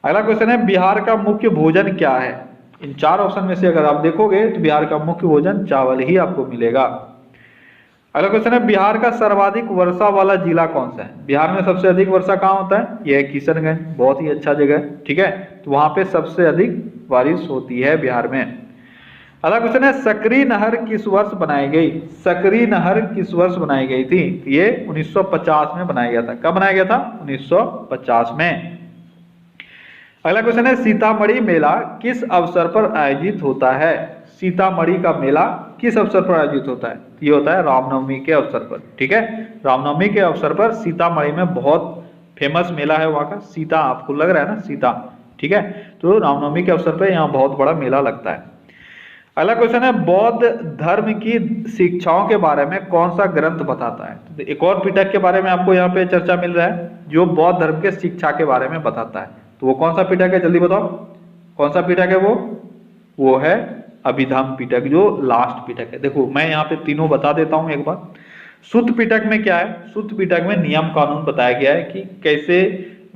अगला क्वेश्चन है, बिहार का मुख्य भोजन क्या है? इन 4 ऑप्शन में से अगर आप देखोगे तो बिहार का मुख्य भोजन चावल ही आपको मिलेगा। अगला क्वेश्चन है, बिहार का सर्वाधिक वर्षा वाला जिला कौन सा है? बिहार में सबसे अधिक वर्षा कहाँ होता है? यह है किशनगंज। बहुत ही अच्छा जगह है। ठीक है। तो वहां पे सबसे अधिक बारिश होती है बिहार में। अगला क्वेश्चन है, सकरी नहर किस वर्ष बनाई गई? सकरी नहर किस वर्ष बनाई गई थी? ये 1950 में बनाया गया था। कब बनाया गया था? 1950 में। अगला क्वेश्चन है, सीतामढ़ी मेला किस अवसर पर आयोजित होता है? सीतामढ़ी का मेला किस अवसर पर आयोजित होता है? ये होता है रामनवमी के अवसर पर। ठीक है। रामनवमी के अवसर पर सीतामढ़ी में बहुत फेमस मेला है वहां का। सीता आपको लग रहा है ना, सीता। ठीक है। तो रामनवमी के अवसर पर यहाँ बहुत बड़ा मेला लगता है। अगला क्वेश्चन है, बौद्ध धर्म की शिक्षाओं के बारे में कौन सा ग्रंथ बताता है? तो एक और पिटक के बारे में आपको यहाँ पे चर्चा मिल रहा है जो बौद्ध धर्म के शिक्षा के बारे में बताता है। तो वो कौन सा पिटक है? जल्दी बताओ। कौन सा पिटक है वो है अभिधम्म पिटक, जो लास्ट पिटक है। देखो मैं यहाँ पे तीनों बता देता हूँ एक बार। सुत्त पिटक में क्या है? सुत्त पिटक में नियम कानून बताया गया है कि कैसे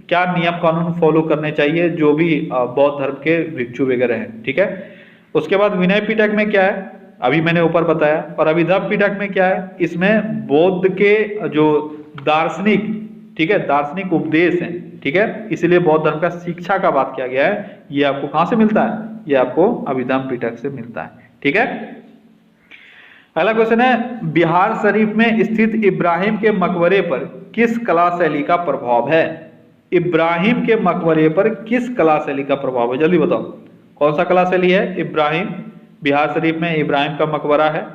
क्या नियम कानून फॉलो करने चाहिए जो भी बौद्ध धर्म के भिक्षु वगैरह हैं। ठीक है। उसके बाद विनय पिटक में क्या है? अभी मैंने ऊपर बताया। और अभिधम्म पिटक में क्या है? इसमें बौद्ध के जो दार्शनिक, ठीक है, दार्शनिक उपदेश हैं। ठीक है। इसलिए बौद्ध धर्म का शिक्षा का बात किया गया है। ये आपको कहां से मिलता है? ये आपको अभिधम्म पिटक से मिलता है। ठीक है। अगला क्वेश्चन है, बिहार शरीफ में स्थित इब्राहिम के मकबरे पर किस कला शैली का प्रभाव है? इब्राहिम के मकबरे पर किस कला शैली का प्रभाव है? जल्दी बताओ। कौन सा कला शैली है? इब्राहिम, बिहार शरीफ में इब्राहिम का मकबरा है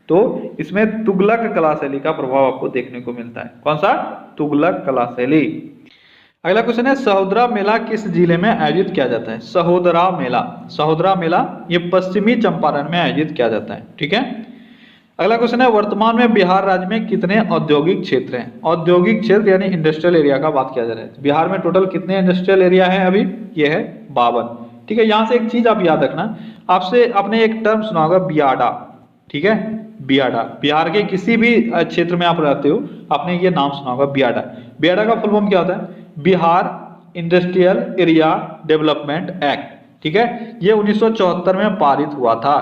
तो इसमें तुगलक कला शैली का प्रभाव आपको देखने को मिलता है। कौन सा? तुगलक कला शैली। अगला क्वेश्चन है, सहोदरा मेला किस जिले में आयोजित किया जाता है? सहोदरा मेला, सहोदरा मेला ये पश्चिमी चंपारण में आयोजित किया जाता है। ठीक है। अगला क्वेश्चन है, वर्तमान में बिहार राज्य में कितने औद्योगिक क्षेत्र हैं? औद्योगिक क्षेत्र यानी इंडस्ट्रियल एरिया का बात किया जा रहा है। बिहार में टोटल कितने इंडस्ट्रियल एरिया है अभी? ये है 52। ठीक है। यहां से एक चीज आप याद रखना, आपसे आपने एक टर्म सुना होगा बियाडा। ठीक है। बियाडा, बिहार के किसी भी क्षेत्र में आप रहते हो आपने ये नाम सुना होगा बियाडा। बियाडा का फुल फॉर्म क्या होता है? Bihar industrial area development act. ठीक है। ये 1974 में पारित हुआ था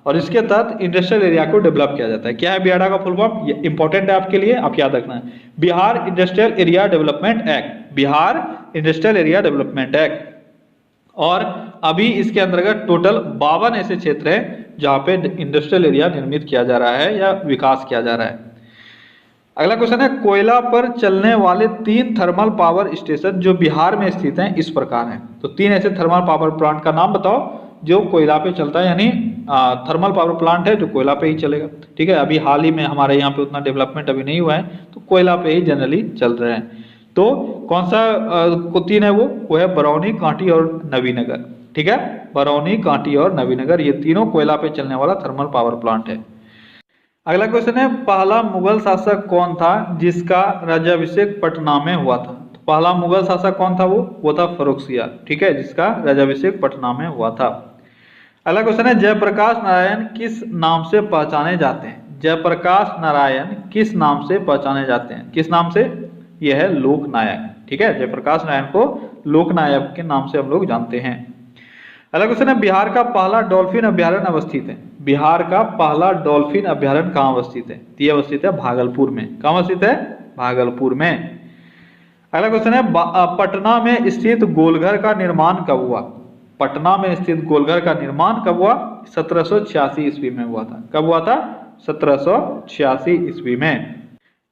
और इसके तहत इंडस्ट्रियल एरिया को डेवलप किया जाता है। क्या है बियाडा का फुल फॉर्म? ये इंपॉर्टेंट है आपके लिए, आप याद रखना है। Bihar industrial area development act, Bihar industrial area development act. और अभी इसके अंतर्गत टोटल 52 ऐसे क्षेत्र हैं जहां पे इंडस्ट्रियल एरिया निर्मित किया जा रहा है या विकास किया जा रहा है। अगला क्वेश्चन है, कोयला पर चलने वाले 3 थर्मल पावर स्टेशन जो बिहार में स्थित हैं इस प्रकार हैं। तो 3 ऐसे थर्मल पावर प्लांट का नाम बताओ जो कोयला पे चलता है, यानी थर्मल पावर प्लांट है जो कोयला पे ही चलेगा। ठीक है। अभी हाल ही में हमारे यहाँ पे उतना डेवलपमेंट अभी नहीं हुआ है तो कोयला पे ही जनरली चल रहे हैं। तो कौन सा 3 है? वो है बरौनी, कांटी और नवीनगर। ठीक है। बरौनी, कांटी और नवीनगर ये तीनों कोयला पे चलने वाला थर्मल पावर प्लांट है। अगला क्वेश्चन है, पहला मुगल शासक कौन था जिसका राज्याभिषेक पटना में हुआ था? तो पहला मुगल शासक कौन था? वो था फर्रुखसियार। ठीक है। जिसका राज्याभिषेक पटना में हुआ था। अगला क्वेश्चन है, जयप्रकाश नारायण किस नाम से पहचाने जाते हैं? जयप्रकाश नारायण किस नाम से पहचाने जाते हैं? किस नाम से? यह है लोकनायक। ठीक है। जयप्रकाश नारायण को लोकनायक के नाम से हम लोग जानते हैं। अगला क्वेश्चन है, बिहार का पहला डॉल्फिन अभ्यारण्य अवस्थित है? बिहार का पहला डॉल्फिन अभ्यारण्य कहाँ अवस्थित है? ये अवस्थित है भागलपुर में। कहाँ अवस्थित है? भागलपुर में। अगला क्वेश्चन है, पटना में स्थित गोलघर का निर्माण कब हुआ? पटना में स्थित गोलघर का निर्माण कब हुआ? 1786 ईस्वी में हुआ था। कब हुआ था? 1786 ईस्वी में।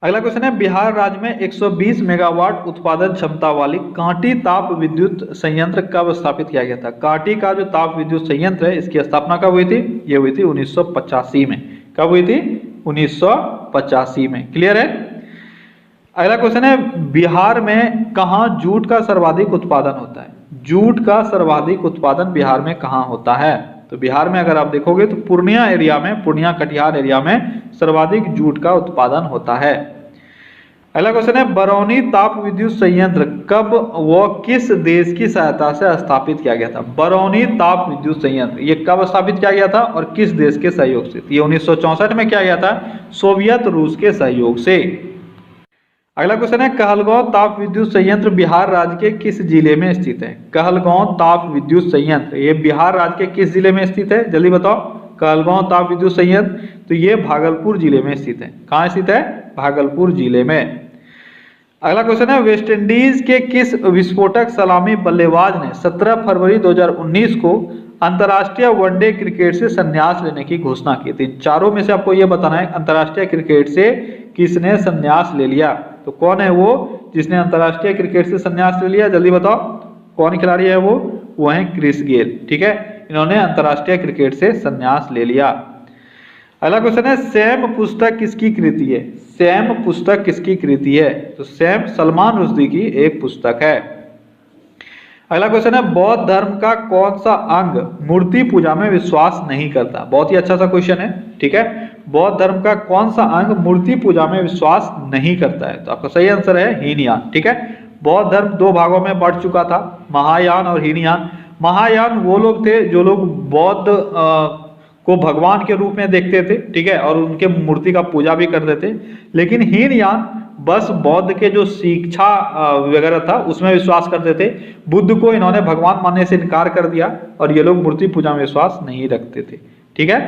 अगला क्वेश्चन है, बिहार राज्य में 120 मेगावाट उत्पादन क्षमता वाली कांटी ताप विद्युत संयंत्र कब स्थापित किया गया था? कांटी का जो ताप विद्युत संयंत्र है, इसकी स्थापना कब हुई थी? ये हुई थी 1985 में। कब हुई थी? 1985 में। क्लियर है? अगला क्वेश्चन है, बिहार में कहाँ जूट का सर्वाधिक उत्पादन होता है? जूट का सर्वाधिक उत्पादन बिहार में कहाँ होता है? तो बिहार में अगर आप देखोगे तो पूर्णिया एरिया में, पूर्णिया कटिहार एरिया में सर्वाधिक जूट का उत्पादन होता है। अगला क्वेश्चन है, बरौनी ताप विद्युत संयंत्र कब व किस देश की सहायता से स्थापित किया गया था? बरौनी ताप विद्युत संयंत्र ये कब स्थापित किया गया था और किस देश के सहयोग से? ये 1964 में किया गया था, सोवियत रूस के सहयोग से। अगला क्वेश्चन है, कहलगांव ताप विद्युत संयंत्र बिहार राज्य के किस जिले में स्थित है? कहलगांव ताप विद्युत संयंत्र ये बिहार राज्य के किस जिले में स्थित है? जल्दी बताओ। कहलगांव ताप विद्युत संयंत्र तो ये भागलपुर जिले में स्थित है। कहाँ स्थित है? भागलपुर जिले में। अगला क्वेश्चन है, वेस्ट इंडीज के किस विस्फोटक सलामी बल्लेबाज ने 17 फरवरी 2019 को अंतर्राष्ट्रीय वनडे क्रिकेट से संन्यास लेने की घोषणा की थी? चारों में से आपको यह बताना है अंतर्राष्ट्रीय क्रिकेट से किसने संन्यास ले लिया। तो कौन है वो जिसने अंतर्राष्ट्रीय क्रिकेट से संन्यास ले लिया? जल्दी बताओ कौन खिलाड़ी है वो है क्रिस गेल। ठीक है, इन्होंने अंतर्राष्ट्रीय क्रिकेट से संन्यास ले लिया। अगला क्वेश्चन है, सैम पुस्तक किसकी कृति है? सैम पुस्तक किसकी कृति है? तो सैम सलमान रुश्दी की एक पुस्तक है। अगला क्वेश्चन है, बौद्ध धर्म का कौन सा अंग मूर्ति पूजा में विश्वास नहीं करता? बहुत ही अच्छा सा क्वेश्चन है। ठीक है, बौद्ध धर्म का कौन सा अंग मूर्ति पूजा में विश्वास नहीं करता है? तो आपका सही आंसर है हीनयान। ठीक है, बौद्ध धर्म दो भागों में बढ़ चुका था, महायान और हीनयान। महायान वो लोग थे जो लोग बौद्ध को भगवान के रूप में देखते थे, ठीक है, और उनके मूर्ति का पूजा भी करते थे। लेकिन हीनयान बस बौद्ध के जो शिक्षा वगैरह था उसमें विश्वास करते थे। बुद्ध को इन्होंने भगवान मानने से इनकार कर दिया और ये लोग मूर्ति पूजा में विश्वास नहीं रखते थे। ठीक है,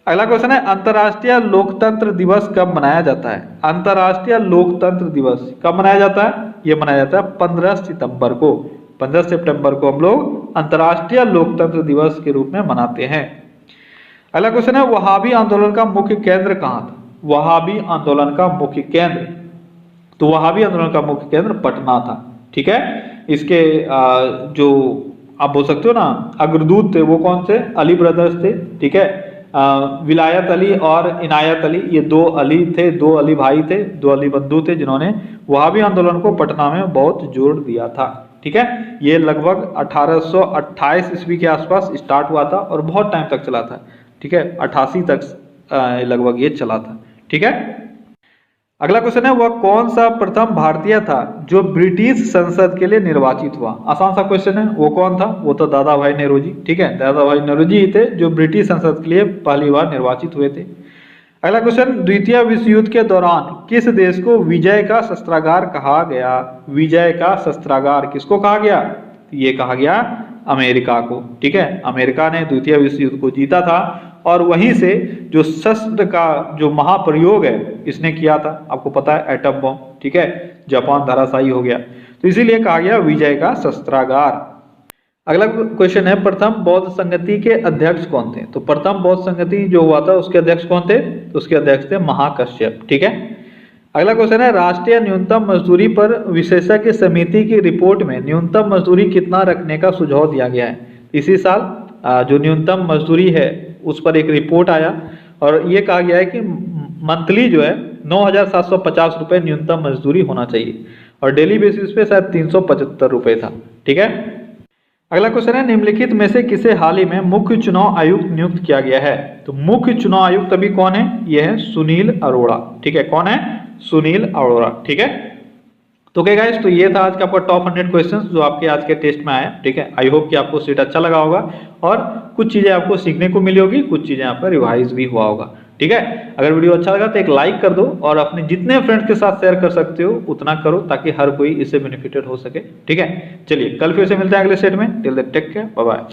अगला क्वेश्चन है, अंतर्राष्ट्रीय लोकतंत्र दिवस कब मनाया जाता है? अंतर्राष्ट्रीय लोकतंत्र दिवस कब मनाया जाता है? ये मनाया जाता है 15 सितंबर को। 15 सितंबर को हम लोग अंतर्राष्ट्रीय लोकतंत्र दिवस के रूप में मनाते हैं। अगला क्वेश्चन है, वहाबी आंदोलन का मुख्य केंद्र कहाँ था? वहाबी आंदोलन का मुख्य केंद्र, तो वहाबी आंदोलन का मुख्य केंद्र पटना था। ठीक है, इसके जो आप बोल सकते हो ना अग्रदूत थे वो कौन से? अली ब्रदर्स थे। ठीक है, विलायत अली और इनायत अली, ये दो अली थे, दो अली भाई थे, दो अली बंधु थे जिन्होंने वहाबी आंदोलन को पटना में बहुत जोर दिया था। ठीक है, ये लगभग 1828 ईस्वी के आसपास स्टार्ट हुआ था और बहुत टाइम तक चला था। ठीक है, 88 तक लगभग ये चला था। ठीक है, अगला क्वेश्चन है, वह कौन सा प्रथम भारतीय था जो ब्रिटिश संसद के लिए निर्वाचित हुआ? आसान सा क्वेश्चन है, वो कौन था? वो तो दादा भाई नेहरू जी। ठीक है, दादा भाई नेहरू जी थे जो ब्रिटिश संसद के लिए पहली बार निर्वाचित हुए थे। अगला क्वेश्चन, द्वितीय विश्व युद्ध के दौरान किस देश को विजय का शस्त्रागार कहा गया? विजय का शस्त्रागार किसको कहा गया? ये कहा गया अमेरिका को। ठीक है, अमेरिका ने द्वितीय विश्व युद्ध को जीता था और वहीं से जो शस्त्र का जो महाप्रयोग है इसने किया था, आपको पता है एटम बम। ठीक है, जापान धराशायी हो गया, तो इसीलिए कहा गया विजय का शस्त्रागार। अगला क्वेश्चन है, प्रथम बौद्ध संगति के अध्यक्ष कौन थे? तो प्रथम बौद्ध संगति जो हुआ था उसके अध्यक्ष कौन थे? तो उसके अध्यक्ष थे महाकश्यप। ठीक है, अगला क्वेश्चन है, राष्ट्रीय न्यूनतम मजदूरी पर विशेषज्ञ समिति की रिपोर्ट में न्यूनतम मजदूरी कितना रखने का सुझाव दिया गया है? इसी साल जो न्यूनतम मजदूरी है उस पर एक रिपोर्ट आया और ये कहा गया है कि मंथली जो है 9,750 रुपये न्यूनतम मजदूरी होना चाहिए और डेली बेसिस पे शायद 375 रुपये था। ठीक है, अगला क्वेश्चन है, निम्नलिखित में से किसे हाल ही में मुख्य चुनाव आयुक्त नियुक्त किया गया है? तो मुख्य चुनाव आयुक्त अभी कौन है? यह है सुनील अरोड़ा। ठीक है, कौन है? सुनील अरोड़ा। ठीक है, तो क्या गाइस, तो ये था आज का आपका टॉप 100 क्वेश्चंस जो आपके आज के टेस्ट में आया। ठीक है, आई होप कि आपको सेट अच्छा लगा होगा और कुछ चीजें आपको सीखने को मिली होगी, कुछ चीजें आपका रिवाइज भी हुआ होगा। ठीक है, अगर वीडियो अच्छा लगा तो एक लाइक कर दो और अपने जितने फ्रेंड्स के साथ शेयर कर सकते हो उतना करो ताकि हर कोई इससे बेनिफिटेड हो सके। ठीक है, चलिए कल फिर से मिलते हैं अगले सेट में। Till then take care, bye bye.